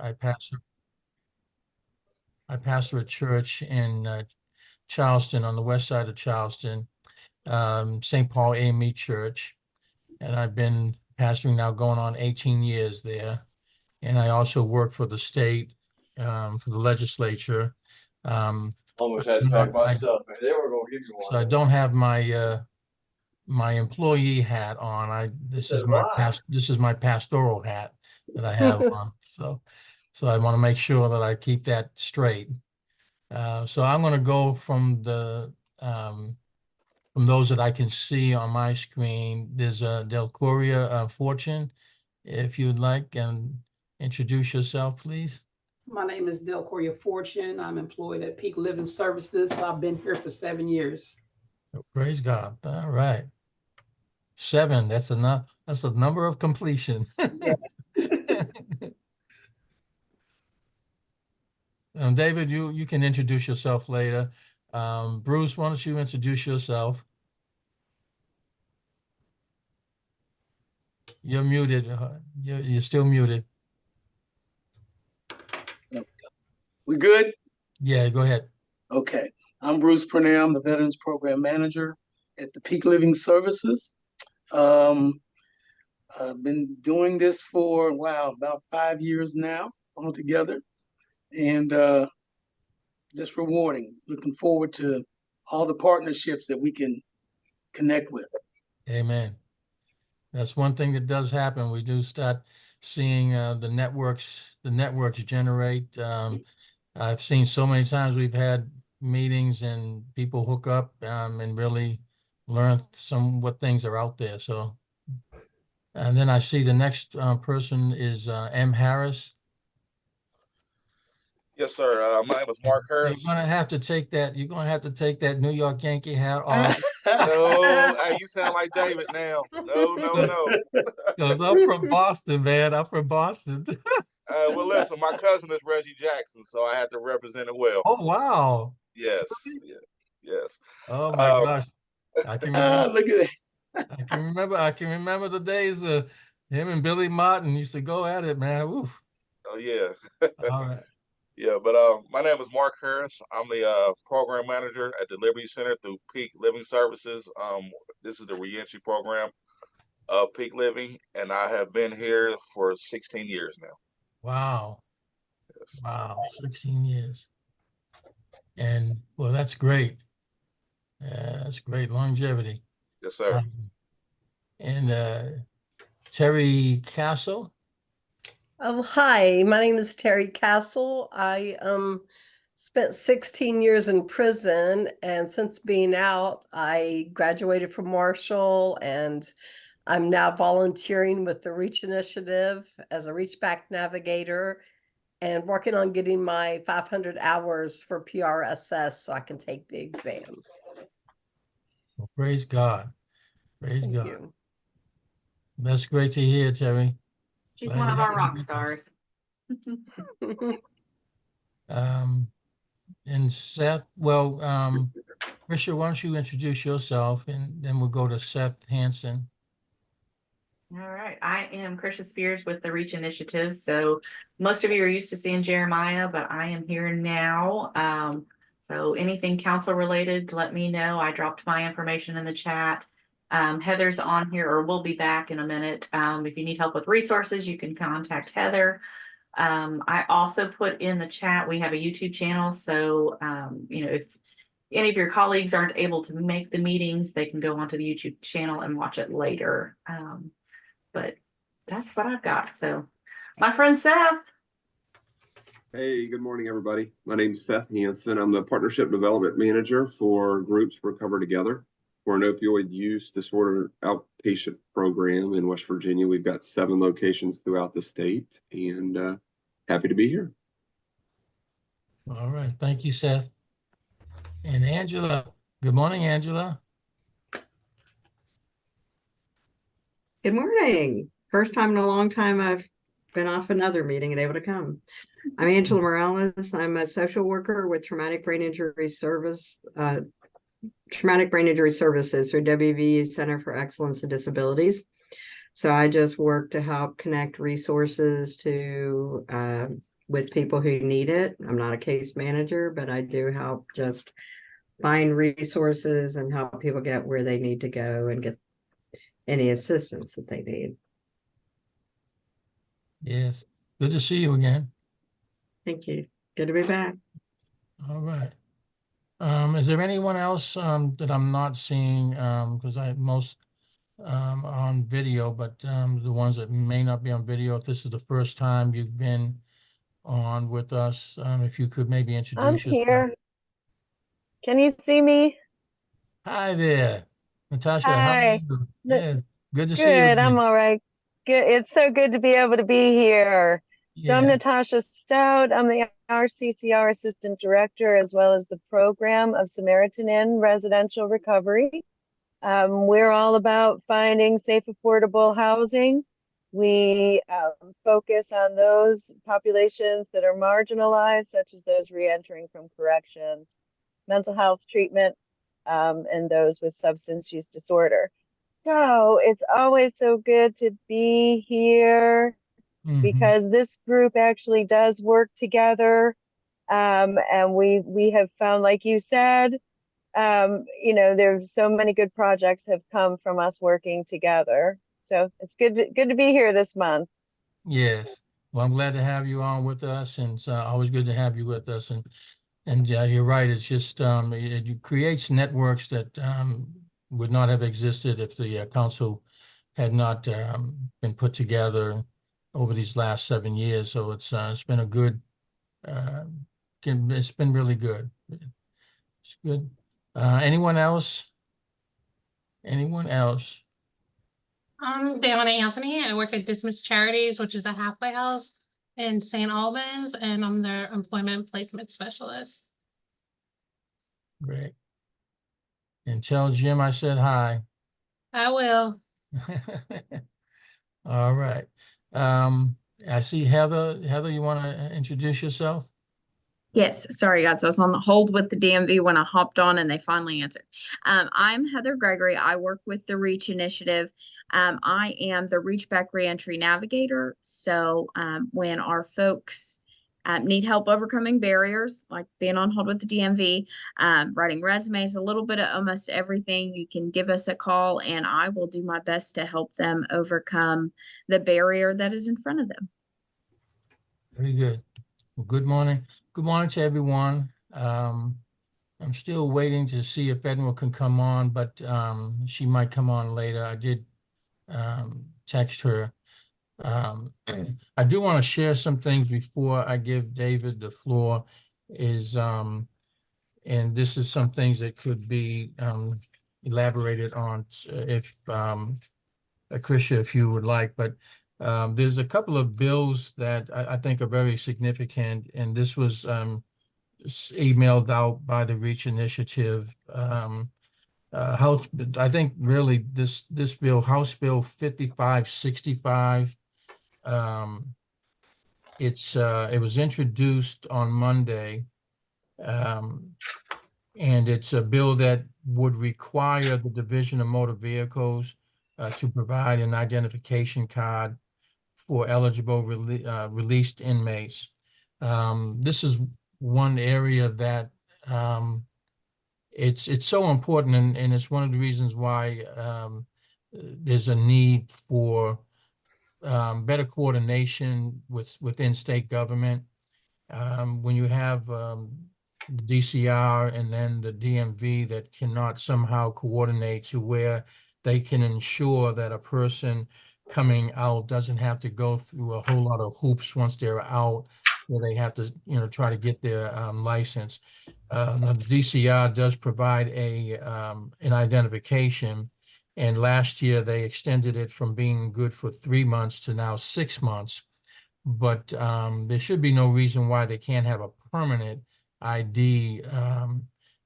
I pastor a church in Charleston, on the west side of Charleston, St. Paul AME Church. And I've been pastoring now going on 18 years there. And I also work for the state, for the legislature. Almost had to pack my stuff, man. They were gonna give you So I one. don't have my employee hat on. This is my pastoral hat that I have on. So I want to make sure that I keep that straight. So I'm going to go from those that I can see on my screen. There's Del Coria Fortune, if you'd like, and introduce yourself, please. My name is Del Coria Fortune. I'm employed at Peak Living Services. I've been here for 7 years. Oh, praise God. All right. 7, that's enough. That's a number of completion. David, you can introduce yourself later. Bruce, why don't you introduce yourself? You're muted. You're still muted. We good? Yeah, go ahead. Okay. I'm Bruce Purnell. I'm the Veterans Program Manager at the Peak Living Services. I've been doing this for, about 5 years now altogether. And just rewarding. Looking forward to all the partnerships that we can connect with. Amen. That's one thing that does happen. We do start seeing the networks generate. I've seen so many times we've had meetings and people hook up and really learn what things are out there. So, and then I see the next person is M. Harris. Yes, sir. My name is Mark Harris. You're gonna have to take that. You're gonna have to take that New York Yankee hat off. No, hey, you sound like David now. No. Because I'm from Boston, man. I'm from Boston. Well, listen, my cousin is Reggie Jackson, so I had to represent it well. Oh, wow. Yes. Oh my gosh. I can remember. Look at that. I can remember the days him and Billy Martin used to go at it, man. Oof. Oh yeah. All right. Yeah, but my name is Mark Harris. I'm the program manager at the Liberty Center through Peak Living Services. This is the reentry program of Peak Living, and I have been here for 16 years now. Wow. Yes. Wow. 16 years. And well, that's great. That's great longevity. Yes, sir. And Terry Castle. Oh, hi, my name is Terry Castle. I spent 16 years in prison, and since being out, I graduated from Marshall, and I'm now volunteering with the Reach Initiative as a Reach Back navigator and working on getting my 500 hours for PRSS so I can take the exam. Well, praise God. Praise Thank God. you. That's great to hear, Terry. She's Glad one to of have our you rock with us. stars. And Seth, well, Risha, why don't you introduce yourself, and then we'll go to Seth Hansen. All right. I am Krisha Spears with the Reach Initiative. So most of you are used to seeing Jeremiah, but I am here now. So anything council related, let me know. I dropped my information in the chat. Heather's on here, or will be back in a minute. If you need help with resources, you can contact Heather. I also put in the chat, we have a YouTube channel. So, if any of your colleagues aren't able to make the meetings, they can go onto the YouTube channel and watch it later. But that's what I've got. So my friend Seth. Hey, good morning, everybody. My name's Seth Hansen. I'm the Partnership Development Manager for Groups Recover Together for an opioid use disorder outpatient program in West Virginia. We've got 7 locations throughout the state, and happy to be here. All right. Thank you, Seth. And Angela. Good morning, Angela. Good morning. First time in a long time I've been off another meeting and able to come. I'm Angela Morales. I'm a social worker with Traumatic Brain Injury Services through WVU Center for Excellence in Disabilities. So I just work to help connect resources to with people who need it. I'm not a case manager, but I do help just find resources and help people get where they need to go and get any assistance that they need. Yes. Good to see you again. Thank you. Good to be back. All right. Is there anyone else that I'm not seeing? Because I have most are on video, but the ones that may not be on video, if this is the first time you've been on with us, if you could maybe I'm introduce yourself. here. Can you see me? Hi there, Natasha. How are Hi. you? N- Yeah, good to see you Good. I'm again. all right. Good. It's so good to be able to be here. So I'm Yeah. Natasha Stout. I'm the RCCR Assistant Director as well as the Program of Samaritan Inn Residential Recovery. We're all about finding safe, affordable housing. We focus on those populations that are marginalized, such as those reentering from corrections, mental health treatment, and those with substance use disorder. So it's always so good to be here Mhm. because this group actually does work together. And we have found, like you said, there's so many good projects have come from us working together. So it's good to be here this month. Yes. Well, I'm glad to have you on with us, and it's always good to have you with us. And you're right. It's just it creates networks that would not have existed if the council had not been put together over these last 7 years. So it's been a good. Uh, it's been really good. It's good. Anyone else? Anyone else? I'm Deanna Anthony. I work at Dismiss Charities, which is a halfway house in St. Albans, and I'm their employment placement specialist. Great. And tell Jim I said hi. I will. All right. I see Heather. Heather, you want to introduce yourself? Yes, sorry guys, I was on the hold with the DMV when I hopped on and they finally answered. I'm Heather Gregory. I work with the REACH initiative. I am the Reach Back Reentry Navigator. So when our folks need help overcoming barriers, like being on hold with the DMV, writing resumes, a little bit of almost everything, you can give us a call and I will do my best to help them overcome the barrier that is in front of them. Very good. Well, good morning. Good morning to everyone. I'm still waiting to see if Edna can come on, but she might come on later. I did text her. I do want to share some things before I give David the floor. And this is some things that could be elaborated on if Krisha, if you would like, but there's a couple of bills that I think are very significant, and this was emailed out by the REACH initiative. House, I think really this bill, House Bill 5565, it was introduced on Monday, and it's a bill that would require the Division of Motor Vehicles to provide an identification card for eligible released inmates. This is one area that it's so important, and it's one of the reasons why there's a need for better coordination within state government. When you have DCR and then the DMV that cannot somehow coordinate to where they can ensure that a person coming out doesn't have to go through a whole lot of hoops once they're out, where they have to, try to get their license. The DCR does provide an identification, and last year they extended it from being good for 3 months to now 6 months. But there should be no reason why they can't have a permanent ID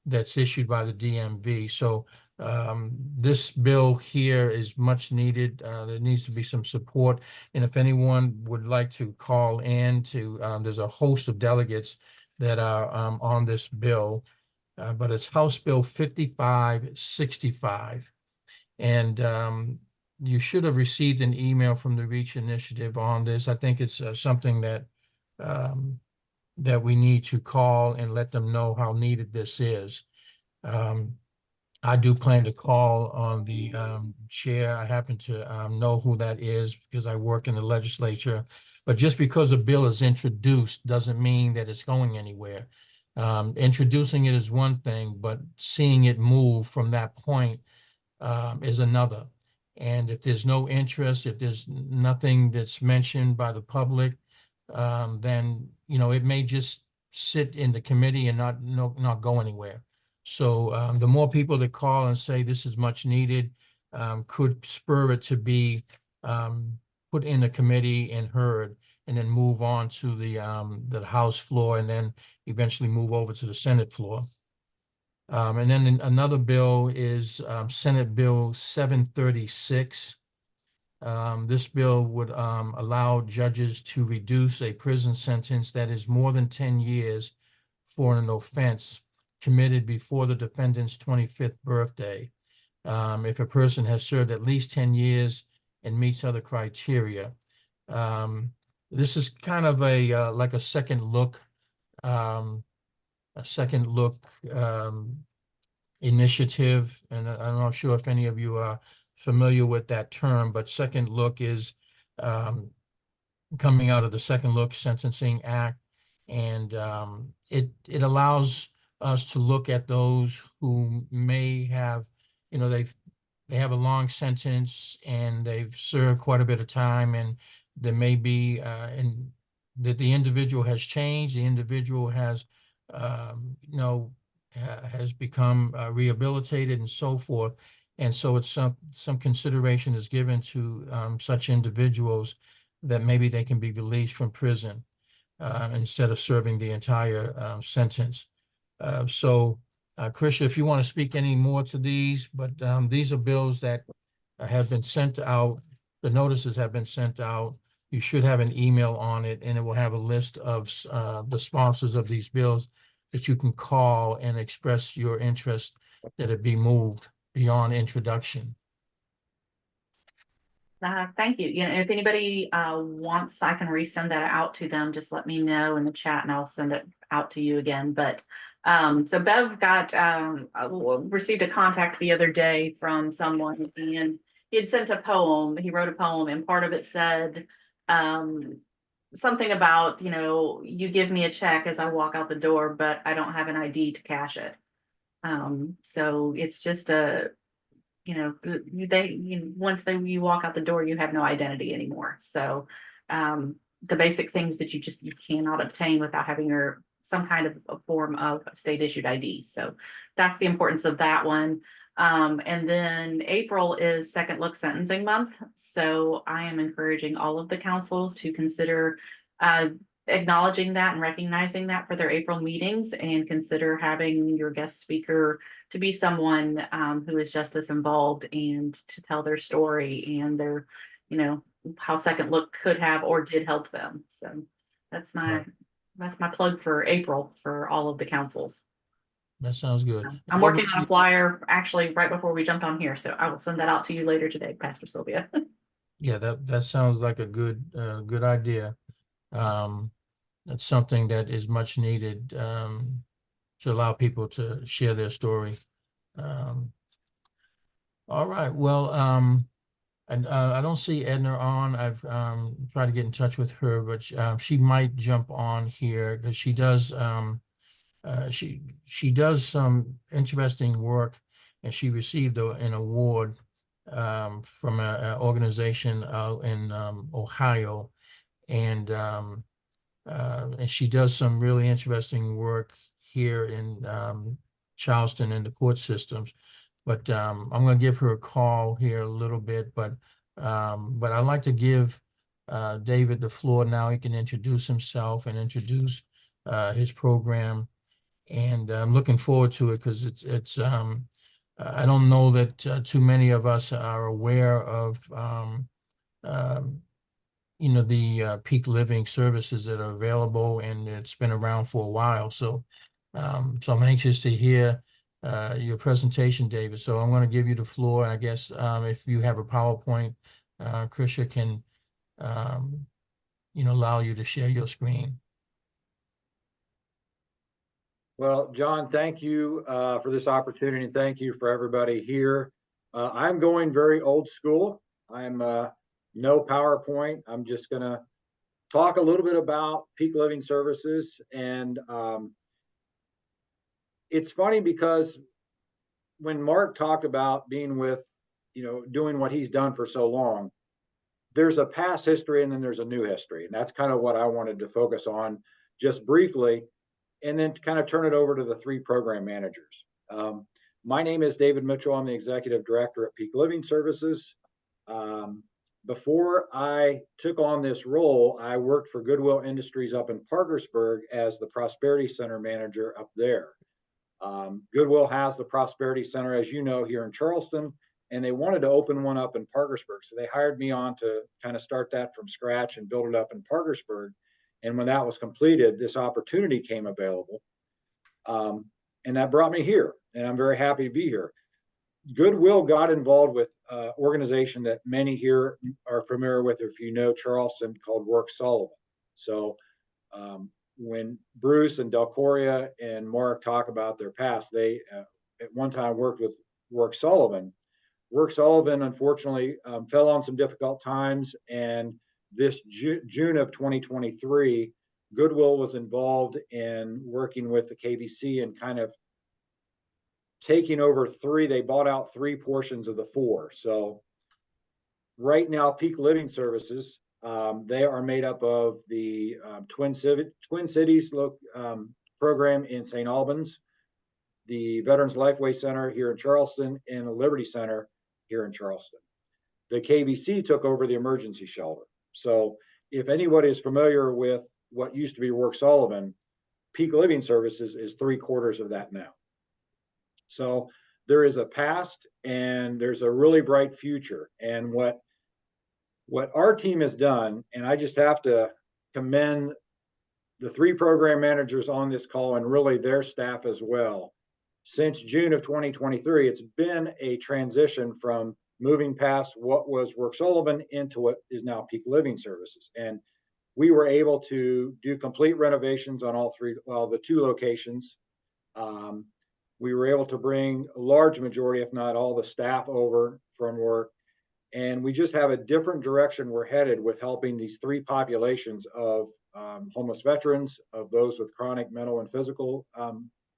that's issued by the DMV. So this bill here is much needed. There needs to be some support. And if anyone would like to call in to, there's a host of delegates that are on this bill, but it's House Bill 5565. And you should have received an email from the Reach Initiative on this. I think it's something that that we need to call and let them know how needed this is. I do plan to call on the chair. I happen to know who that is because I work in the legislature. But just because a bill is introduced doesn't mean that it's going anywhere. Introducing it is one thing, but seeing it move from that point is another. And if there's no interest, if there's nothing that's mentioned by the public, then, you know, it may just sit in the committee and not go anywhere. So the more people that call and say this is much needed, could spur it to be put in the committee and heard, and then move on to the House floor, and then eventually move over to the Senate floor. And then another bill is Senate Bill 736. This bill would allow judges to reduce a prison sentence that is more than 10 years for an offense committed before the defendant's 25th birthday. If a person has served at least 10 years and meets other criteria. This is kind of a like a second look initiative, and I'm not sure if any of you are familiar with that term, but second look is coming out of the Second Look Sentencing Act, and it allows us to look at those who may have, you know, they have a long sentence and they've served quite a bit of time, and there may be and that the individual has changed, the individual has you know, has become rehabilitated and so forth. And so it's some consideration is given to such individuals that maybe they can be released from prison instead of serving the entire sentence. So, Krisha, if you want to speak any more to these, but these are bills that have been sent out. The notices have been sent out. You should have an email on it, and it will have a list of the sponsors of these bills that you can call and express your interest that it be moved beyond introduction. Thank you. You know, if anybody wants, I can resend that out to them. Just let me know in the chat and I'll send it out to you again. But so Bev got received a contact the other day from someone, and he had sent a poem. He wrote a poem, and part of it said something about, you know, you give me a check as I walk out the door, but I don't have an ID to cash it. So it's just a, you know, once you walk out the door, you have no identity anymore. So the basic things that you cannot obtain without having some kind of a form of state issued ID. So that's the importance of that one. And then April is Second Look Sentencing Month. So I am encouraging all of the councils to consider acknowledging that and recognizing that for their April meetings, and consider having your guest speaker to be someone who is justice involved, and to tell their story and their, you know, how Second Look could have or did help them. So that's my plug for April for all of the councils. That sounds good. I'm working on a flyer actually right before we jumped on here, so I will send that out to you later today, Pastor Sylvia. Yeah, that sounds like a good idea. That's something that is much needed to allow people to share their story. All right, well, and I don't see Edna on. I've tried to get in touch with her, but she might jump on here because she does she does some interesting work, and she received an award from an organization in Ohio, and she does some really interesting work here in Charleston in the court systems. But I'm going to give her a call here a little bit. But I'd like to give David the floor now. He can introduce himself and introduce his program. And I'm looking forward to it because it's I don't know that too many of us are aware of you know, the peak living services that are available, and it's been around for a while. So so I'm anxious to hear your presentation, David. So I'm going to give you the floor. I guess if you have a PowerPoint, Krisha can allow you to share your screen. Well, John, thank you for this opportunity. Thank you for everybody here. I'm going very old school. I'm no PowerPoint. I'm just going to talk a little bit about Peak Living Services. And it's funny because when Mark talked about being with, doing what he's done for so long, there's a past history and then there's a new history. And that's kind of what I wanted to focus on just briefly, and then kind of turn it over to the three program managers. My name is David Mitchell. I'm the executive director at Peak Living Services. Before I took on this role, I worked for Goodwill Industries up in Parkersburg as the Prosperity Center manager up there. Goodwill has the Prosperity Center, as you know, here in Charleston, and they wanted to open one up in Parkersburg. So they hired me on to kind of start that from scratch and build it up in Parkersburg. And when that was completed, this opportunity came available. And that brought me here, and I'm very happy to be here. Goodwill got involved with an organization that many here are familiar with, if you know Charleston, called Work Sullivan. So when Bruce and Delcoria and Mark talk about their past, they at one time worked with Work Sullivan. Work Sullivan, unfortunately, fell on some difficult times, and this June of 2023, Goodwill was involved in working with the KVC and kind of taking over they bought out three portions of the four. So right now, Peak Living Services, they are made up of the Twin Cities program in St. Albans, the Veterans Lifeway Center here in Charleston, and the Liberty Center here in Charleston. The KVC took over the emergency shelter. So if anybody is familiar with what used to be Work Sullivan, Peak Living Services is 3/4 of that now. So there is a past and there's a really bright future. And what our team has done, and I just have to commend the three program managers on this call and really their staff as well. Since June of 2023, it's been a transition from moving past what was Work Sullivan into what is now Peak Living Services. And we were able to do complete renovations on the two locations. We were able to bring a large majority, if not all, the staff over from work. And we just have a different direction we're headed with helping these three populations of homeless veterans, of those with chronic mental and physical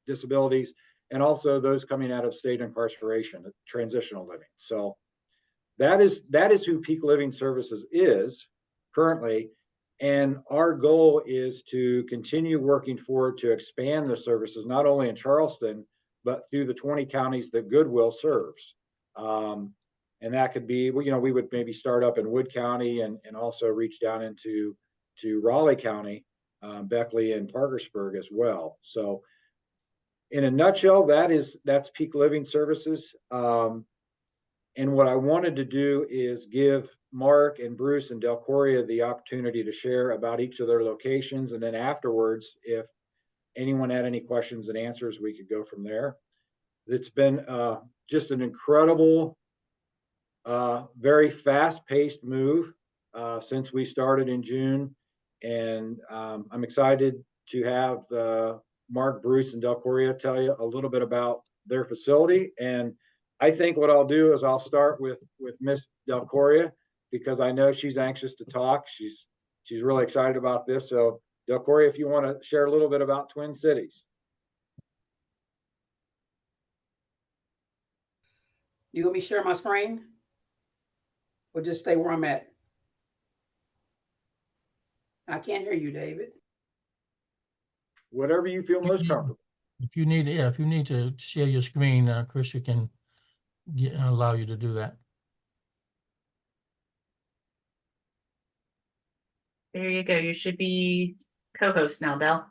disabilities, and also those coming out of state incarceration, transitional living. So that is who Peak Living Services is currently. And our goal is to continue working forward to expand the services, not only in Charleston, but through the 20 counties that Goodwill serves. And that could be, we would maybe start up in Wood County and also reach down into Raleigh County, Beckley and Parkersburg as well. So in a nutshell, that's Peak Living Services. And what I wanted to do is give Mark and Bruce and Delcoria the opportunity to share about each of their locations. And then afterwards, if anyone had any questions and answers, we could go from there. It's been just an incredible, very fast-paced move since we started in June. And I'm excited to have Mark, Bruce, and Delcoria tell you a little bit about their facility. And I think what I'll do is I'll start with Miss Delcoria, because I know she's anxious to talk. She's really excited about this. So Delcoria, if you want to share a little bit about Twin Cities. You let me share my screen? Or just stay where I'm at? I can't hear you, David. Whatever you feel most comfortable. If you need to share your screen, Krisha can allow you to do that. There you go. You should be co-host now, Belle.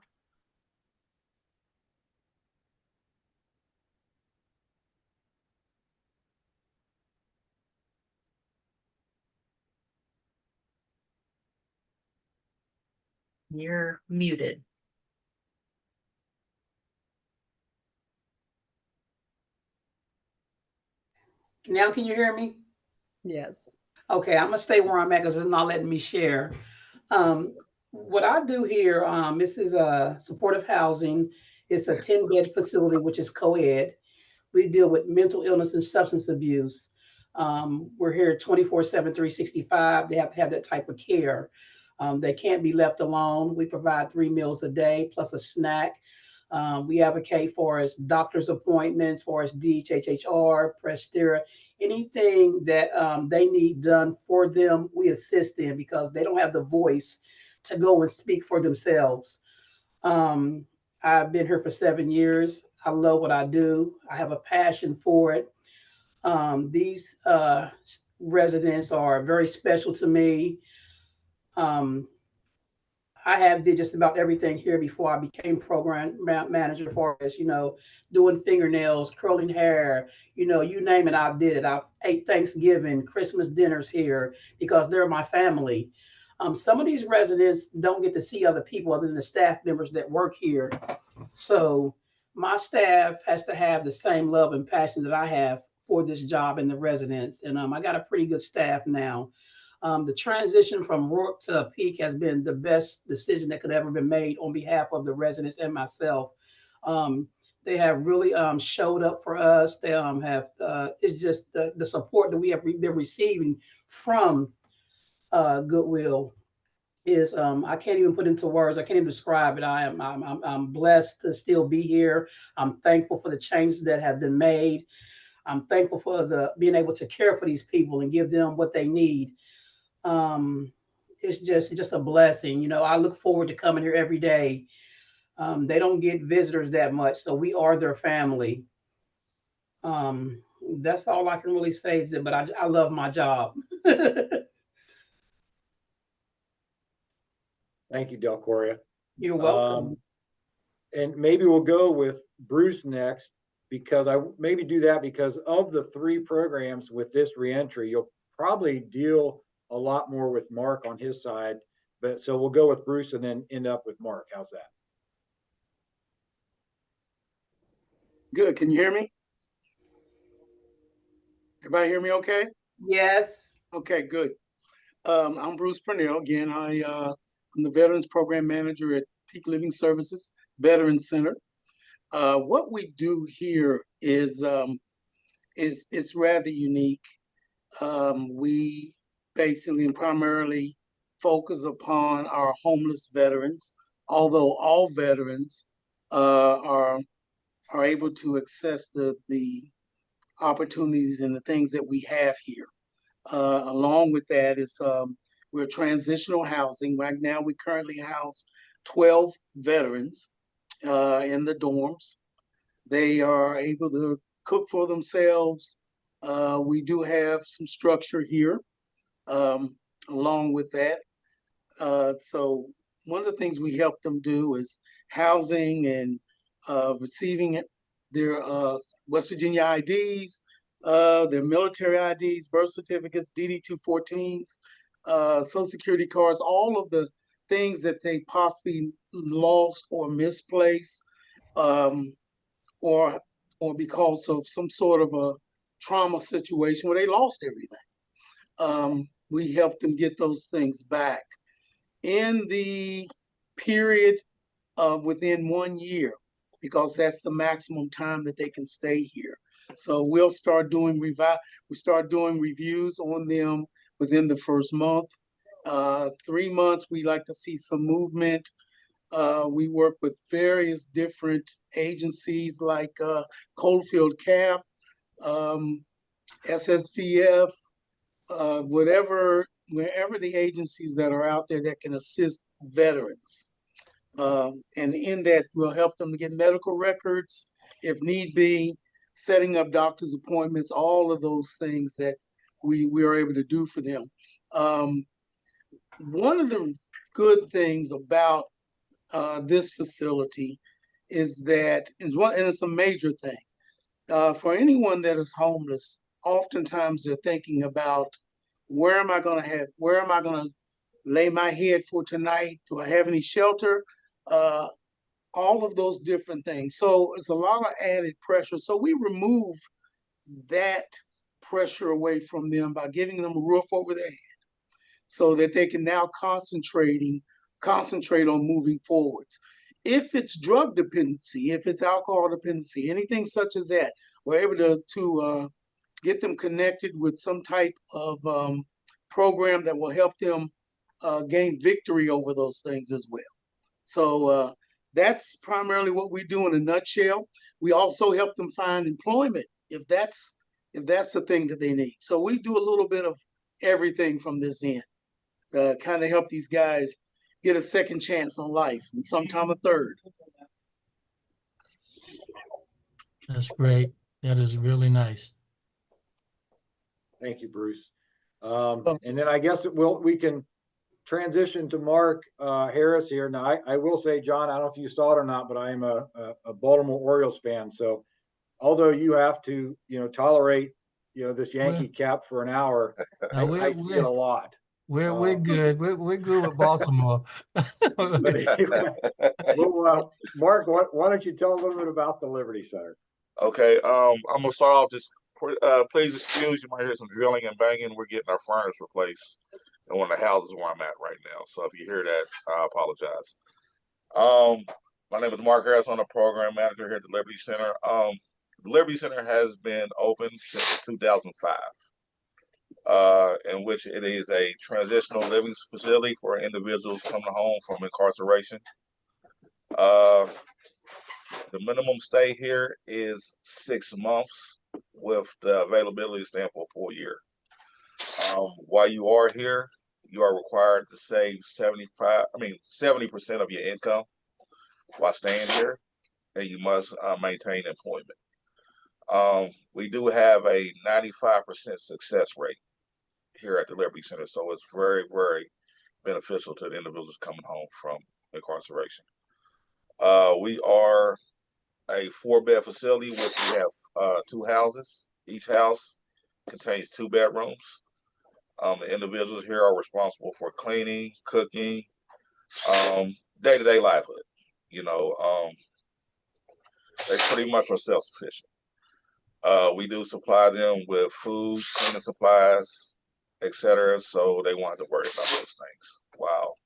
You're muted. Now can you hear me? Yes. Okay, I'm gonna stay where I'm at because it's not letting me share. What I do here, this is a supportive housing. It's a 10-bed facility, which is co-ed. We deal with mental illness and substance abuse. We're here 24/7, 365. They have to have that type of care. They can't be left alone. We provide 3 meals a day plus a snack. We advocate for us doctor's appointments, for us DHHR, Prestera, anything that they need done for them, we assist them because they don't have the voice to go and speak for themselves. Um, I've been here for 7 years. I love what I do. I have a passion for it. These residents are very special to me. Um, I have did just about everything here before I became program manager for us, doing fingernails, curling hair, you name it, I did it. I ate Thanksgiving, Christmas dinners here because they're my family. Some of these residents don't get to see other people other than the staff members that work here. So my staff has to have the same love and passion that I have for this job and the residents. And I got a pretty good staff now. The transition from Rourke to Peak has been the best decision that could ever been made on behalf of the residents and myself. Um, they have really showed up for us. They have it's just the support that we have been receiving from Goodwill is I can't even put into words. I can't even describe it. I'm blessed to still be here. I'm thankful for the changes that have been made. I'm thankful for the being able to care for these people and give them what they need. Um, it's just a blessing. I look forward to coming here every day. They don't get visitors that much, so we are their family. That's all I can really say. But I love my job. Thank you, Delcoria. You're welcome. And maybe we'll go with Bruce next because I maybe do that because of the 3 programs with this reentry, you'll probably deal a lot more with Mark on his side. But so we'll go with Bruce and then end up with Mark. How's that? Good. Can you hear me? Everybody hear me okay? Yes. Okay, good. I'm Bruce Purnell. Again, I'm the Veterans Program Manager at Peak Living Services Veterans Center. What we do here is it's rather unique. We basically and primarily focus upon our homeless veterans, although all veterans are able to access the opportunities and the things that we have here. Along with that is we're transitional housing. Right now, we currently house 12 veterans in the dorms. They are able to cook for themselves. We do have some structure here along with that. So one of the things we help them do is housing and receiving their West Virginia IDs, their military IDs, birth certificates, DD-214s, Social Security cards, all of the things that they possibly lost or misplaced, or because of some sort of a trauma situation where they lost everything. We help them get those things back in the period of within 1 year, because that's the maximum time that they can stay here. So we'll start doing we start doing reviews on them within the first month. 3 months, we like to see some movement. We work with various different agencies like Coalfield CAP, SSVF, wherever the agencies that are out there that can assist veterans. And in that, we'll help them to get medical records, if need be, setting up doctor's appointments, all of those things that we are able to do for them. One of the good things about this facility is that, and it's a major thing, for anyone that is homeless, oftentimes they're thinking about where am I going to lay my head for tonight? Do I have any shelter? All of those different things. So it's a lot of added pressure. So we remove that pressure away from them by giving them a roof over their head so that they can now concentrate on moving forwards. If it's drug dependency, if it's alcohol dependency, anything such as that, we're able to get them connected with some type of program that will help them gain victory over those things as well. So that's primarily what we do in a nutshell. We also help them find employment if that's the thing that they need. So we do a little bit of everything from this end, kind of help these guys get a second chance on life and sometime a third. That's great. That is really nice. Thank you, Bruce. And then I guess we can transition to Mark Harris here. Now, I will say, John, I don't know if you saw it or not, but I am a Baltimore Orioles fan. So although you have to, tolerate, this Yankee cap for an hour, I see it a lot. We're good. We're good with Baltimore. But anyway, Mark, why don't you tell a little bit about the Liberty Center? Okay, I'm gonna start off just please excuse, you might hear some drilling and banging. We're getting our furnace replaced in one of the houses where I'm at right now. So if you hear that, I apologize. My name is Mark Harris. I'm the program manager here at the Liberty Center. The Liberty Center has been open since 2005, in which it is a transitional living facility for individuals coming home from incarceration. The minimum stay here is 6 months with the availability to stay for a full year. While you are here, you are required to save 70% of your income while staying here, and you must maintain employment. We do have a 95% success rate here at the Liberty Center, so it's very, very beneficial to the individuals coming home from incarceration. We are a 4-bed facility, which we have 2 houses. Each house contains 2 bedrooms. The individuals here are responsible for cleaning, cooking, day-to-day livelihood. They pretty much are self-sufficient. We do supply them with food, cleaning supplies, etc., so they won't have to worry about those things while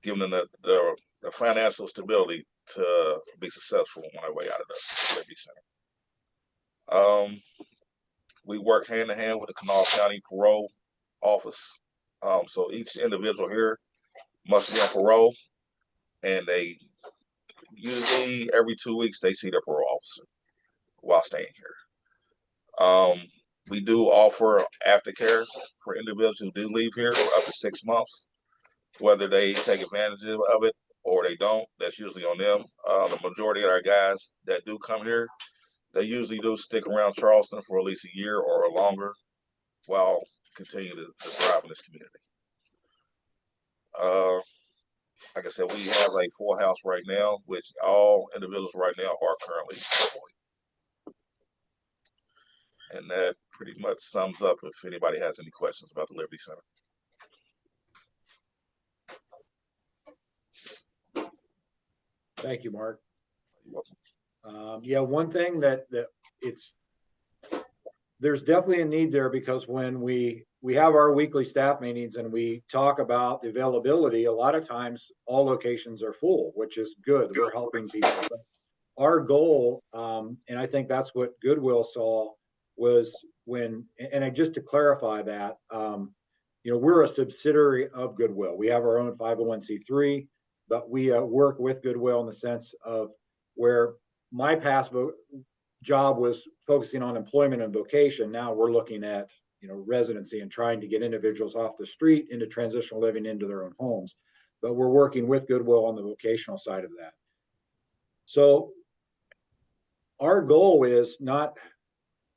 giving them the financial stability to be successful on their way out of the Liberty Center. We work hand in hand with the Kanawha County Parole Office. So each individual here must be on parole, and they usually every 2 weeks they see their parole officer while staying here. We do offer aftercare for individuals who do leave here for up to 6 months, whether they take advantage of it or they don't. That's usually on them. The majority of our guys that do come here, they usually do stick around Charleston for at least a year or longer while continuing to thrive in this community. Like I said, we have a full house right now, which all individuals right now are currently employed. And that pretty much sums up if anybody has any questions about the Liberty Center. Thank you, Mark. Yeah, one thing that there's definitely a need there, because when we have our weekly staff meetings and we talk about the availability, a lot of times all locations are full, which is good. We're helping people. But our goal, and I think that's what Goodwill saw, was just to clarify that, we're a subsidiary of Goodwill. We have our own 501c3, but we work with Goodwill in the sense of where my past job was focusing on employment and vocation. Now we're looking at, residency and trying to get individuals off the street into transitional living into their own homes. But we're working with Goodwill on the vocational side of that. So our goal is not,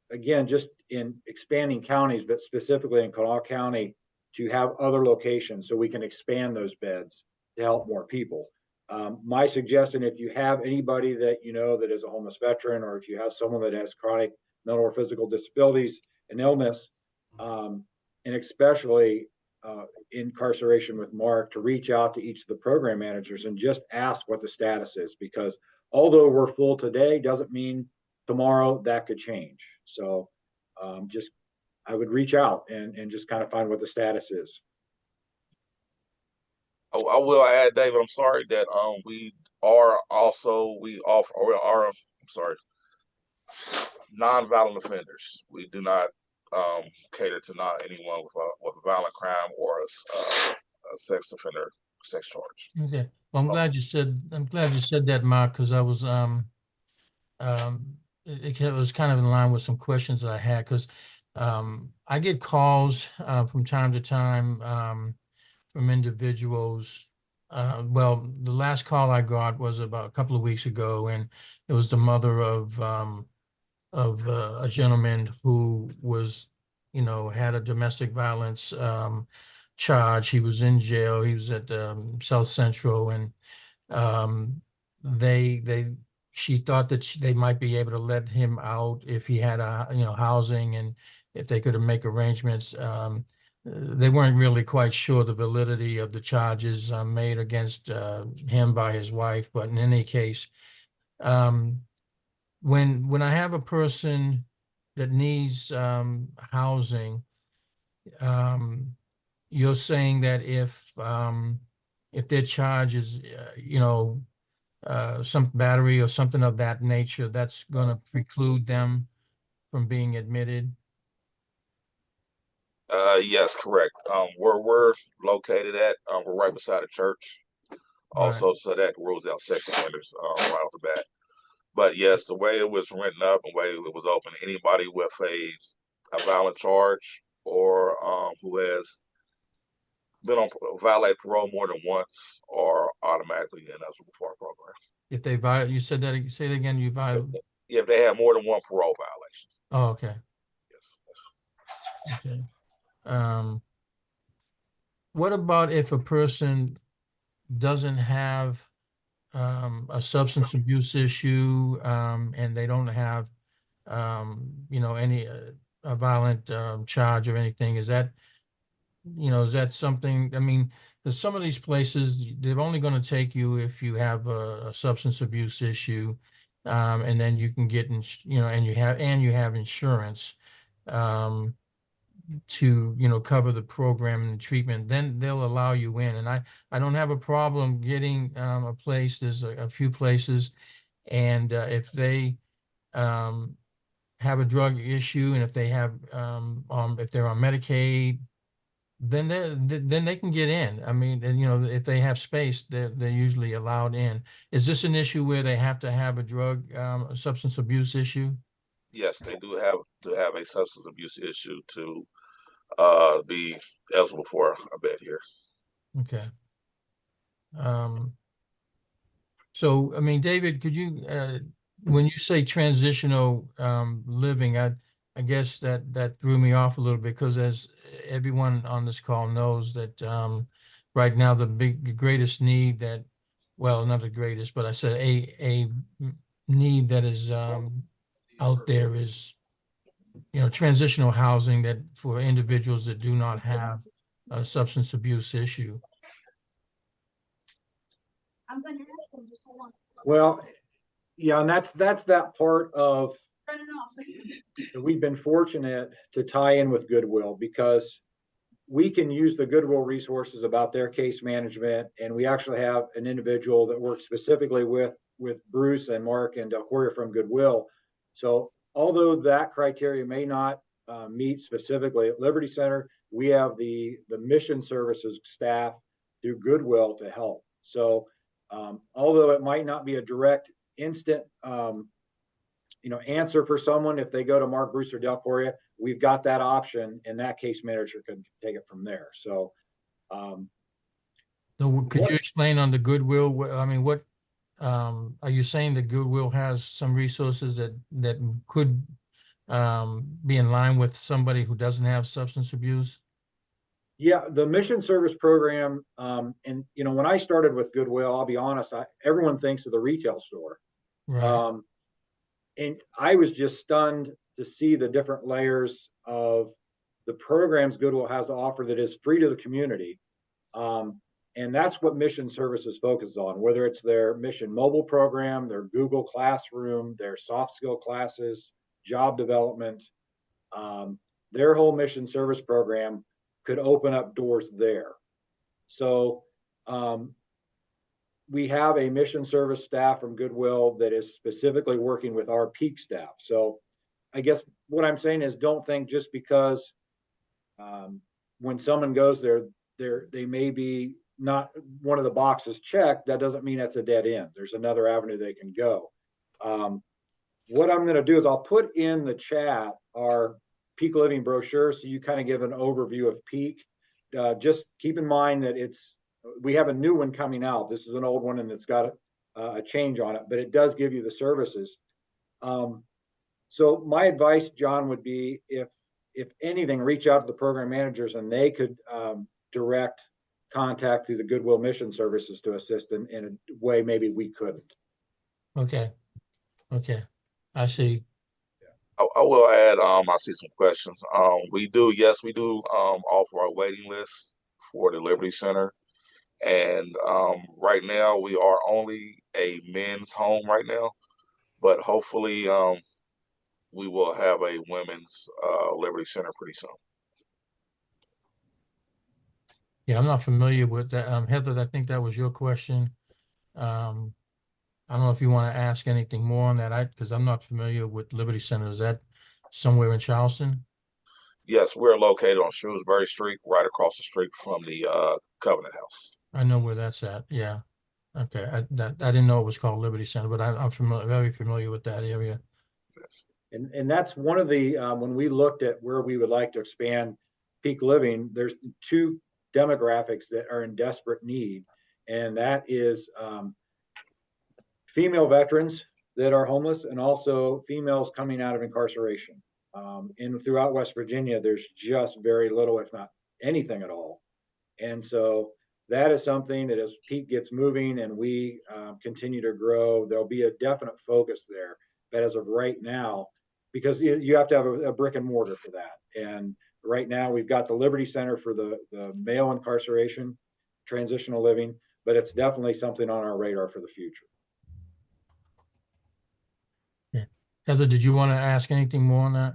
again, just in expanding counties, but specifically in Kanawha County, to have other locations so we can expand those beds to help more people. My suggestion, if you have anybody that that is a homeless veteran, or if you have someone that has chronic mental or physical disabilities and illness, and especially incarceration with Mark, to reach out to each of the program managers and just ask what the status is, because although we're full today, doesn't mean tomorrow that could change. So just I would reach out and just kind of find what the status is. Oh, I will add, David, I'm sorry that we offer or are, I'm sorry, non-violent offenders. We do not cater to not anyone with a violent crime or a sex offender sex charge. Okay. Well, I'm glad you said that, Mark, because I was it was kind of in line with some questions that I had, because I get calls from time to time from individuals. Well, the last call I got was about a couple of weeks ago, and it was the mother of a gentleman who was, had a domestic violence charge. He was in jail. He was at South Central, and um, they she thought that they might be able to let him out if he had housing, and if they could make arrangements. They weren't really quite sure the validity of the charges made against him by his wife, but in any case, um, when I have a person that needs housing, um, you're saying that if their charge is some battery or something of that nature, that's going to preclude them from being admitted. Yes, correct. Where we're located at, we're right beside a church. Also, so that rules out sex offenders right off the bat. But yes, the way it was written up and the way it was open, anybody with a violent charge or who has been on violate parole more than once are automatically eligible for our program. If they violate, you said that, you say it again, you violate. Yeah, if they have more than one parole violation. Oh, okay. Yes. Okay. What about if a person doesn't have a substance abuse issue, and they don't have any a violent charge or anything? Is that something? I mean, there's some of these places, they're only going to take you if you have a substance abuse issue, and then you can get and you have insurance to cover the program and the treatment. Then they'll allow you in. And I don't have a problem getting a place. There's a few places, and if they have a drug issue, and if they have if they're on Medicaid, then they can get in. I mean, and if they have space, they're usually allowed in. Is this an issue where they have to have a drug substance abuse issue? Yes, they do have to have a substance abuse issue to be eligible for a bed here. Okay. So, I mean, David, could you, when you say transitional living, I guess that threw me off a little bit, because as everyone on this call knows that right now the greatest need that, well, not the greatest, but I said a need that is out there is, transitional housing that for individuals that do not have a substance abuse issue. I'm going to ask them, just hold on. Well, yeah, and that's that part of we've been fortunate to tie in with Goodwill, because we can use the Goodwill resources about their case management, and we actually have an individual that works specifically with Bruce and Mark and Horia from Goodwill. So although that criteria may not meet specifically at Liberty Center, we have the mission services staff through Goodwill to help. So although it might not be a direct instant answer for someone if they go to Mark, Bruce, or Del Coria, we've got that option, and that case manager can take it from there. So so could you explain on the Goodwill? I mean, what are you saying that Goodwill has some resources that could be in line with somebody who doesn't have substance abuse? Yeah, the mission service program, and when I started with Goodwill, I'll be honest, everyone thinks of the retail store. Right. And I was just stunned to see the different layers of the programs Goodwill has to offer that is free to the community. And that's what mission services focuses on, whether it's their mission mobile program, their Google Classroom, their soft skill classes, job development. their whole mission service program could open up doors there. So we have a mission service staff from Goodwill that is specifically working with our peak staff. So I guess what I'm saying is, don't think just because when someone goes there, they may be not one of the boxes checked, that doesn't mean that's a dead end. There's another avenue they can go. What I'm going to do is I'll put in the chat our Peak Living brochure, so you kind of give an overview of Peak. Just keep in mind that we have a new one coming out. This is an old one and it's got a change on it, but it does give you the services. So my advice, John, would be if anything, reach out to the program managers and they could direct contact through the Goodwill Mission Services to assist in a way maybe we couldn't. Okay. I see. I will add, I see some questions. We do offer our waiting list for the Liberty Center. And right now we are only a men's home right now, but hopefully we will have a women's Liberty Center pretty soon. Yeah, I'm not familiar with that. Heather, I think that was your question. I don't know if you want to ask anything more on that, because I'm not familiar with Liberty Center. Is that somewhere in Charleston? Yes, we're located on Shrewsbury Street, right across the street from the Covenant House. I know where that's at. Yeah. Okay. I didn't know it was called Liberty Center, but I'm very familiar with that area. Yes. And that's one of the, when we looked at where we would like to expand Peak Living, there's two demographics that are in desperate need. And that is female veterans that are homeless, and also females coming out of incarceration. And throughout West Virginia, there's just very little, if not anything at all. And so that is something that as Peak gets moving and we continue to grow, there'll be a definite focus there. But as of right now, because you have to have a brick and mortar for that. And right now we've got the Liberty Center for the male incarceration, transitional living, but it's definitely something on our radar for the future. Yeah. Heather, did you want to ask anything more on that?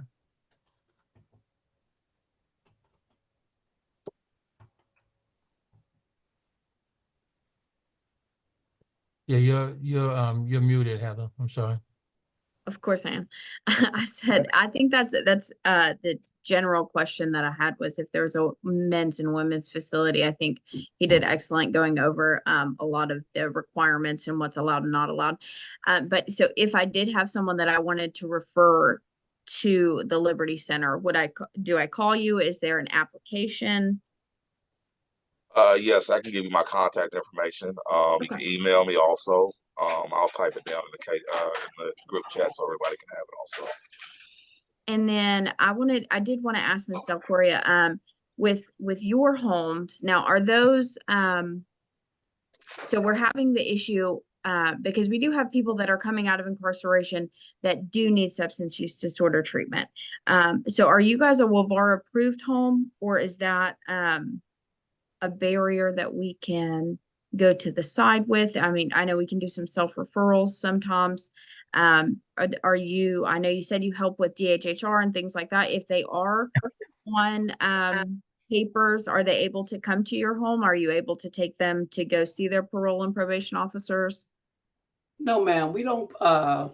Yeah, you're muted, Heather. I'm sorry. Of course I am. I said, I think that's the general question that I had was if there's a men's and women's facility. I think he did excellent going over a lot of the requirements and what's allowed and not allowed. But so if I did have someone that I wanted to refer to the Liberty Center, do I call you? Is there an application? Yes, I can give you my contact information. You can email me also. I'll type it down in the group chat so everybody can have it also. And then I did want to ask Ms. Delcoria, with your homes now, are those so we're having the issue because we do have people that are coming out of incarceration that do need substance use disorder treatment. So are you guys a WAVAR approved home, or is that a barrier that we can go to the side with? I mean, I know we can do some self-referrals sometimes. I know you said you help with DHHR and things like that. If they are on papers, are they able to come to your home? Are you able to take them to go see their parole and probation officers? No, ma'am, we don't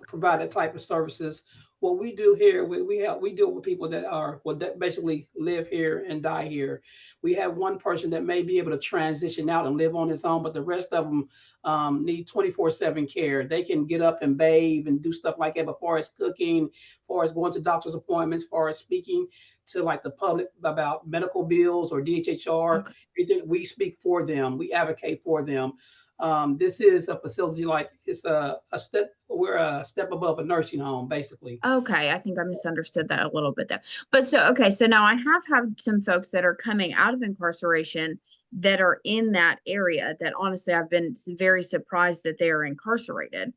provide that type of services. What we do here, we deal with people that basically live here and die here. We have one person that may be able to transition out and live on his own, but the rest of them need 24/7 care. They can get up and bathe and do stuff like that. But as far as cooking, as far as going to doctor's appointments, as far as speaking to like the public about medical bills or DHHR, we speak for them. We advocate for them. This is a facility like we're a step above a nursing home, basically. Okay, I think I misunderstood that a little bit there. But so now I have had some folks that are coming out of incarceration that are in that area that honestly I've been very surprised that they are incarcerated.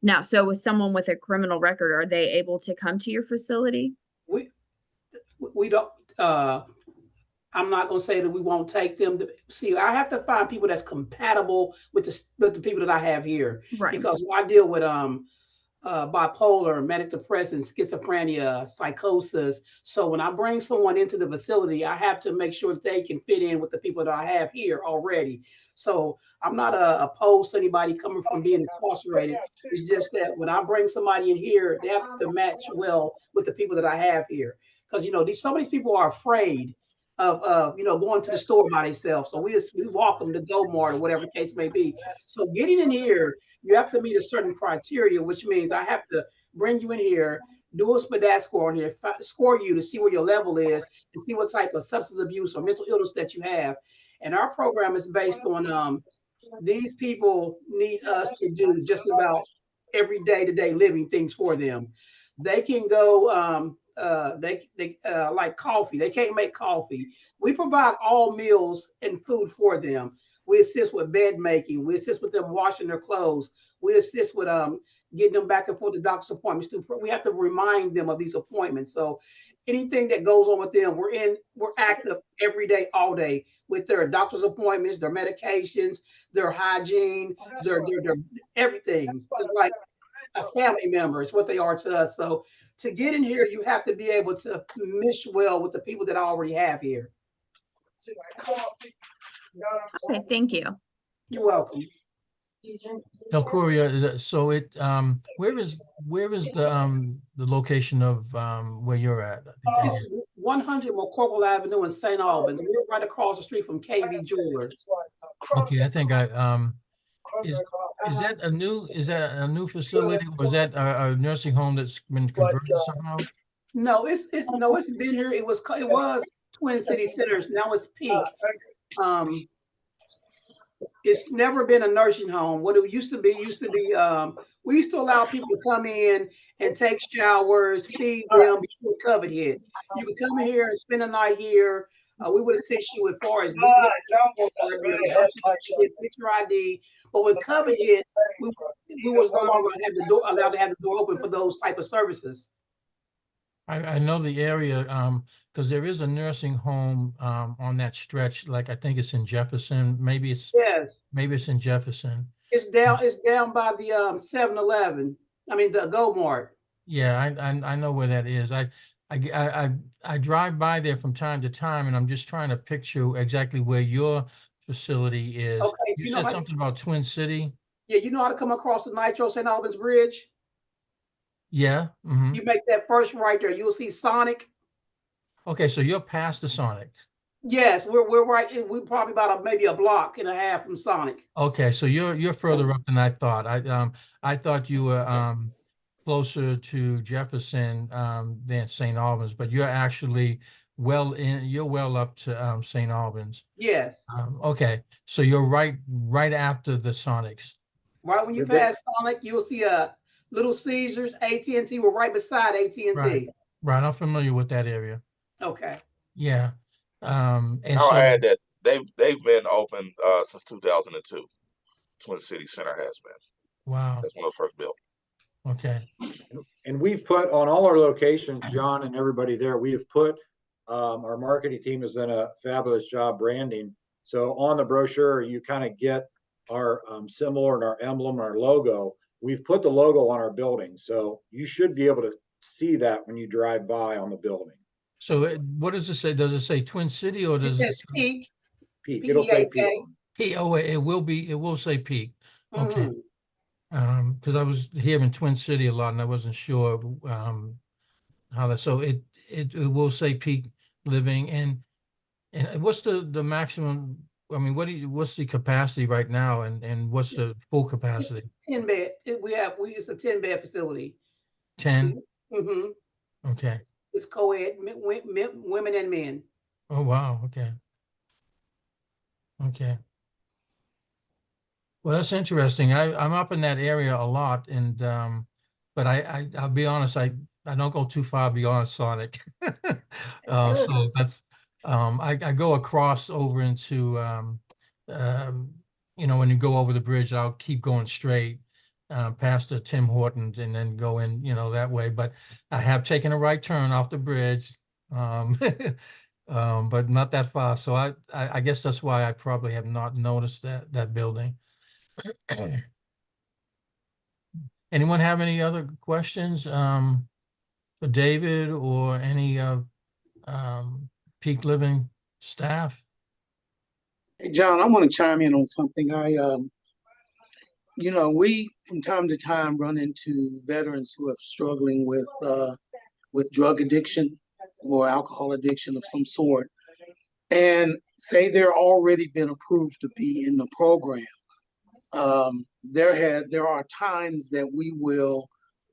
Now, so with someone with a criminal record, are they able to come to your facility? We don't. I'm not going to say that we won't take them. See, I have to find people that's compatible with the people that I have here. Right. Because I deal with bipolar, manic depression, schizophrenia, psychosis. So when I bring someone into the facility, I have to make sure that they can fit in with the people that I have here already. So I'm not opposed to anybody coming from being incarcerated. It's just that when I bring somebody in here, they have to match well with the people that I have here. Because some of these people are afraid of going to the store by themselves. So we walk them to Go Mart or whatever the case may be. So getting in here, you have to meet a certain criteria, which means I have to bring you in here, do a SPDAT score on here, score you to see where your level is and see what type of substance abuse or mental illness that you have. And our program is based on these people need us to do just about every day-to-day living things for them. They can go they like coffee. They can't make coffee. We provide all meals and food for them. We assist with bed making. We assist with them washing their clothes. We assist with getting them back and forth to doctor's appointments. We have to remind them of these appointments. So anything that goes on with them, we're active every day, all day with their doctor's appointments, their medications, their hygiene, their everything. It's like a family member. It's what they are to us. So to get in here, you have to be able to mesh well with the people that I already have here. Okay, thank you. You're welcome. Now, Corey, so where is the location of where you're at? It's 100 McCorkle Avenue in St. Albans. We're right across the street from KB Jewelers. Okay, I think is that a new facility, or is that a nursing home that's been converted somehow? No, it's been here. It was Twin City Centers. Now it's Peak. It's never been a nursing home. What it used to be, we used to allow people to come in and take showers, feed them before COVID hit. You could come here and spend a night here. We would assist you as far as picture ID. But when COVID hit, we was no longer allowed to have the door open for those type of services. I know the area because there is a nursing home on that stretch. Like I think it's in Jefferson. Maybe it's in Jefferson. It's down by the 7-Eleven. I mean the Go Mart. Yeah, I know where that is. I drive by there from time to time, and I'm just trying to picture exactly where your facility is. Okay, you said something about Twin City. Yeah, you know how to come across the Nitro St. Albans Bridge? Yeah. Mm-hmm. You make that first right there. You'll see Sonic. Okay, so you're past the Sonic. Yes, we're right. We're probably about maybe a block and a half from Sonic. Okay, so you're further up than I thought. I thought you were closer to Jefferson than St. Albans, but you're actually you're well up to St. Albans. Yes. Okay, so you're right after the Sonics. Right when you pass Sonic, you'll see a Little Caesars, AT&T. We're right beside AT&T. Right, I'm familiar with that area. Okay. Yeah. And I'll add that they've been open since 2002. Twin City Center has been. Wow. That's when it was first built. Okay. And we've put on all our locations, John and everybody there, we have put our marketing team has done a fabulous job branding. So on the brochure, you kind of get our symbol and our emblem and our logo. We've put the logo on our building. So you should be able to see that when you drive by on the building. So what does it say? Does it say Twin City or does it say Peak? Peak. It'll say Peak. Oh, it will say Peak. Okay. Because I was here in Twin City a lot and I wasn't sure how that, so it will say Peak Living. And what's the maximum? I mean, what's the capacity right now, and what's the full capacity? 10 bed. It's a 10-bed facility. 10. Mm-hmm. Okay. It's co-ed, women and men. Oh wow. Okay. Okay. Well, that's interesting. I'm up in that area a lot, and but I'll be honest, I don't go too far beyond Sonic. So that's I go across over into when you go over the bridge, I'll keep going straight past the Tim Hortons and then go in that way. But I have taken a right turn off the bridge, but not that far. So I guess that's why I probably have not noticed that building. Anyone have any other questions for David or any of Peak Living staff? Hey, John, I want to chime in on something. We from time to time run into veterans who are struggling with drug addiction or alcohol addiction of some sort, and say they're already been approved to be in the program. There are times that we will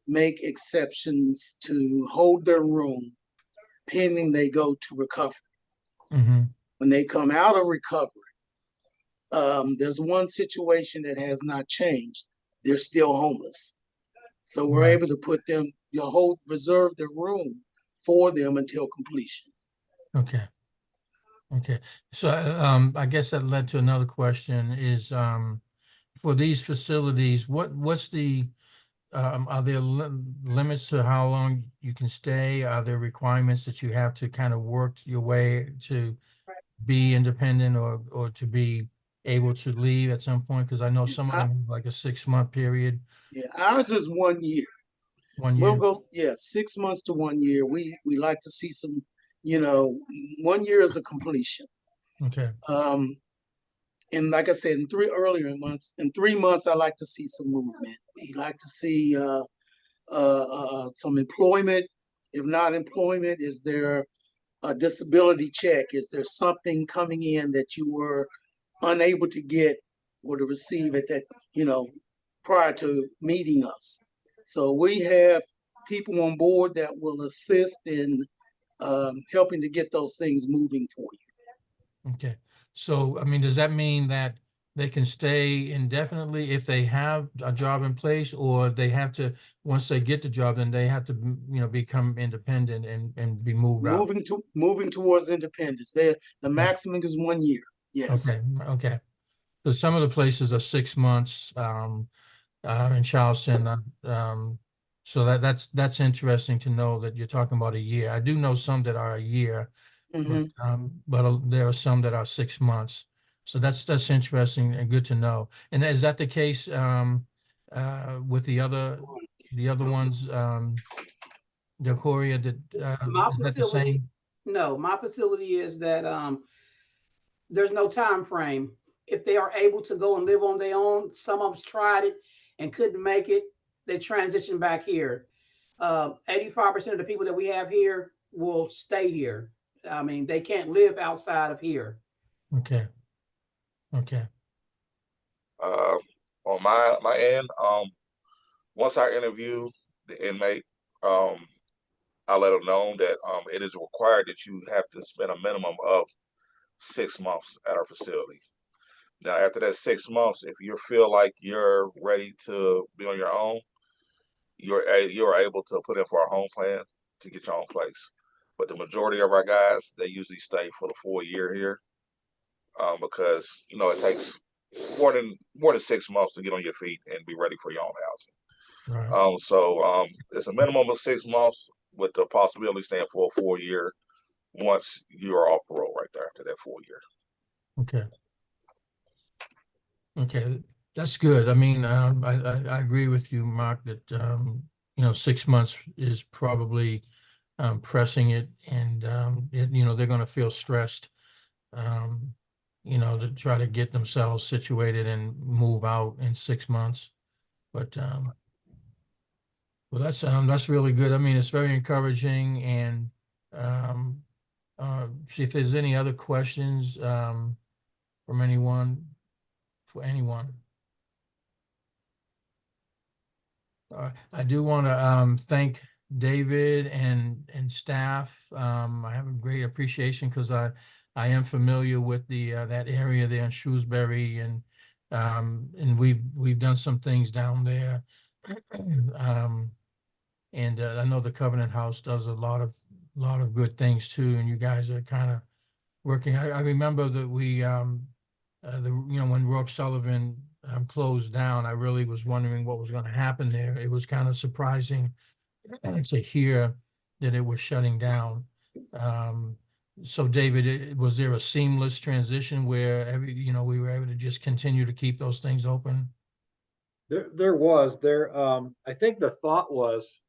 make exceptions to hold their room pending they go to recovery. Mm-hmm. When they come out of recovery, there's one situation that has not changed. They're still homeless. So we're Right. able to put them, reserve the room for them until completion. Okay. Okay. So I guess that led to another question is for these facilities, what's the are there limits to how long you can stay? Are there requirements that you have to kind of work your way to be independent or to be able to leave at some point? Because I know some of them have like a 6-month period, Yeah, ours is 1 year. 1 year. We'll go, 6 months to 1 year. We like to see some, 1 year is a completion. Okay. And like I said, in 3 months, I like to see some movement. We like to see some employment. If not employment, is there a disability check? Is there something coming in that you were unable to get or to receive at that, prior to meeting us? So we have people on board that will assist in helping to get those things moving for you. Okay. So, I mean, does that mean that they can stay indefinitely if they have a job in place, or they have to, once they get the job, then they have to, become independent and be moved out? Moving towards independence. The Okay. maximum is 1 year. Yes. Okay. Okay. So some of the places are 6 months in Charleston. So that's interesting to know that you're talking about a year. I do know some that are a year, Mhm. but there are some that are 6 months. So that's interesting and good to know. And is that the case with the other ones, Decoria, that My is that the facility, same? no, my facility is that there's no time frame. If they are able to go and live on their own, some of us tried it and couldn't make it, they transition back here. 85% of the people that we have here will stay here. I mean, they can't live outside of here. Okay. Okay. On my end, once I interview the inmate, I let them know that it is required that you have to spend a minimum of 6 months at our facility. Now, after that 6 months, if you feel like you're ready to be on your own, you're able to put in for a home plan to get your own place. But the majority of our guys, they usually stay for the full year here, because it takes more than 6 months to get on your feet and be ready for your own housing. Right. So it's a minimum of 6 months with the possibility of staying for a full year once you are off parole right there after that full year. Okay. Okay, that's good. I mean, I agree with you, Mark, that 6 months is probably pressing it, and they're going to feel stressed, to try to get themselves situated and move out in 6 months. But well, that's really good. I mean, it's very encouraging, and see if there's any other questions from anyone. For anyone. I do want to thank David and staff. I have a great appreciation because I am familiar with the that area there in Shrewsbury, and we've done some things down there. And I know the Covenant House does a lot of good things too, and you guys are kind of working. I remember that we when Rourke Sullivan closed down, I really was wondering what was going to happen there. It was kind of surprising to hear that it was shutting down. So David, was there a seamless transition where we were able to just continue to keep those things open? I think the thought was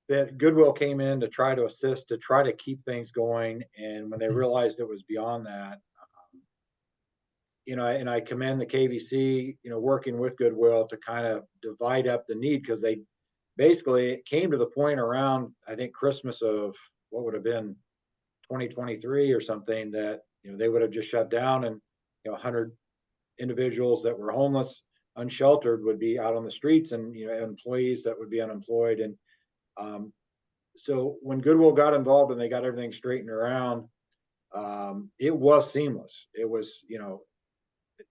that Goodwill came in to try to assist, to try to keep things going. And when they realized it was beyond that, and I commend the KBC, working with Goodwill to kind of divide up the need, because they basically, it came to the point around, I think, Christmas of what would have been 2023 or something, that, they would have just shut down, and, 100 individuals that were homeless, unsheltered, would be out on the streets, and, employees that would be unemployed. And so when Goodwill got involved and they got everything straightened around, it was seamless. It was,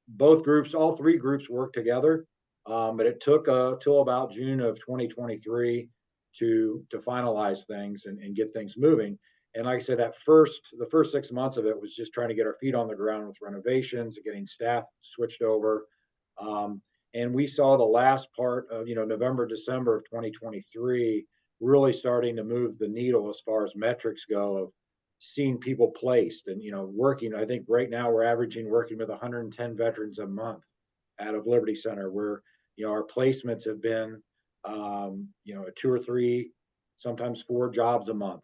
both groups, all three groups worked together. But it took till about June of 2023 to finalize things and get things moving. And like I said, the first 6 months of it was just trying to get our feet on the ground with renovations and getting staff switched over. And we saw the last part of, November, December of 2023 really starting to move the needle as far as metrics go, of seeing people placed and, working. I think right now we're averaging working with 110 veterans a month out of Liberty Center, where, our placements have been, 2 or 3, sometimes 4 jobs a month,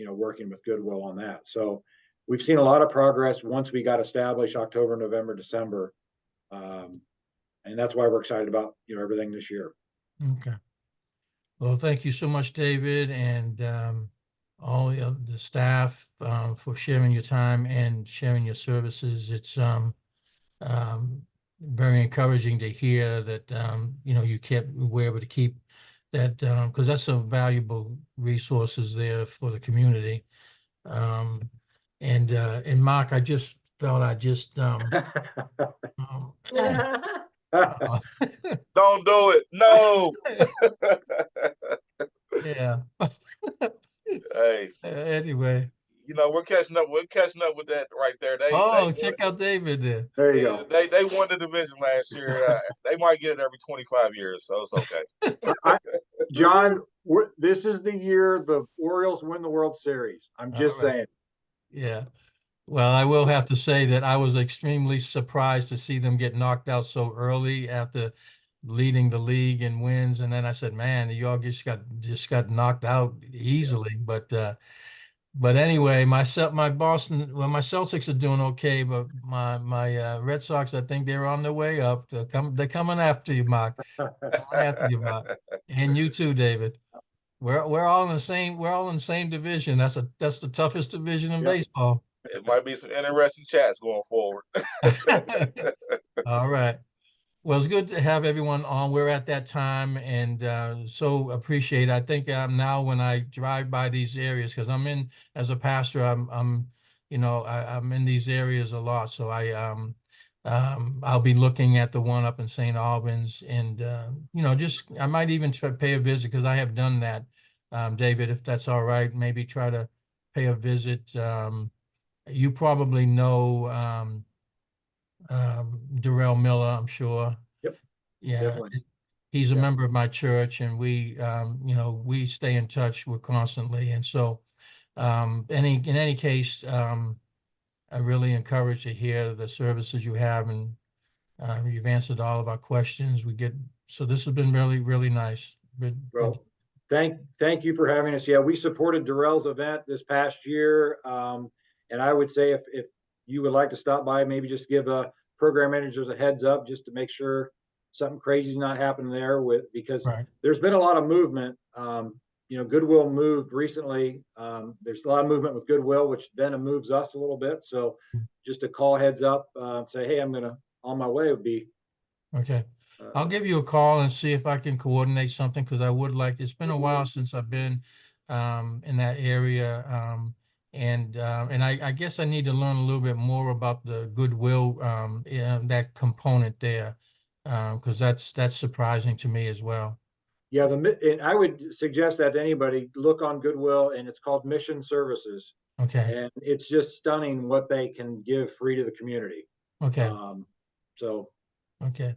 working with Goodwill on that. So we've seen a lot of progress once we got established October, November, December. And that's why we're excited about, everything this year. Okay. Well, thank you so much, David, and all the staff for sharing your time and sharing your services. It's very encouraging to hear that were able to keep that, because that's some valuable resources there for the community. And Mark, I just felt Don't do it. No. Yeah. Hey, Anyway. we're catching up. We're catching up with that right there. Check out David there. There you go. They won the division last year. They might get it every 25 years, so it's okay. John, this is the year the Orioles win the World Series. I'm just saying. Yeah. Well, I will have to say that I was extremely surprised to see them get knocked out so early after leading the league in wins. And then I said, man, the York just got knocked out easily. Yeah. But anyway, my Celtics are doing okay, but my Red Sox, I think they're on their way up. They're coming after you, Mark. And you too, David. We're all in the same division. That's the toughest division in baseball. It might be some interesting chats going forward. All right. Well, it's good to have everyone on. We're at that time, and so appreciate it. I think now when I drive by these areas, because as a pastor, I'm in these areas a lot. So I'll be looking at the one up in St. Albans, and I might even try to pay a visit, because I have done that, David, if that's all right. Maybe try to pay a visit. You probably know Darrell Miller, I'm sure. Yep. Yeah. Definitely. He's a member of my church, and we stay in touch. We're constantly. And so, in any case, I really encourage to hear the services you have, and you've answered all of our questions. So this has been really, really nice. Well, thank you for having us. Yeah, we supported Darrell's event this past year. And I would say if you would like to stop by, maybe just give program managers a heads up, just to make sure something crazy is not happening there, because there's been a lot of movement. Goodwill moved recently. There's a lot of movement with Goodwill, which then moves us a little bit. So just a call heads up, say, hey, I'm on my way would be. Okay. I'll give you a call and see if I can coordinate something, because I would like, it's been a while since I've been in that area. And I guess I need to learn a little bit more about the Goodwill, that component there, because that's surprising to me as well. Yeah, and I would suggest that to anybody, look on Goodwill, and it's called Mission Services. Okay. And it's just stunning what they can give free to the community. Okay. Okay.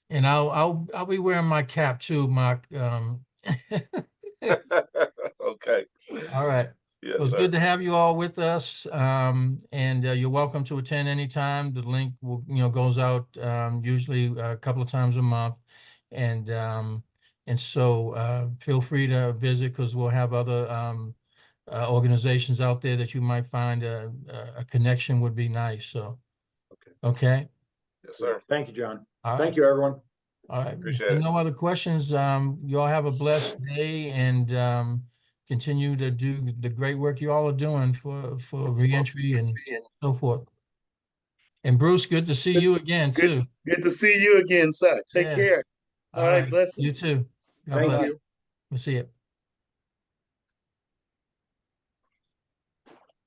And I'll be wearing my cap too, Mark. Okay. All right. Yes, Well, it's sir. good to have you all with us, and you're welcome to attend anytime. The link will, goes out usually a couple of times a month, and so feel free to visit because we'll have other organizations out there that you might find a connection would be nice. So, okay, Yes, sir. Thank you, John. all Thank right, you, everyone. all right. If Appreciate there are it. no other questions, you all have a blessed day and continue to do the great work you all are doing for reentry and so forth. And Bruce, good to see you again too. Good to see you again, sir. Take Yes. care. All right, You blessings. too. God Thank bless. you. We'll see you.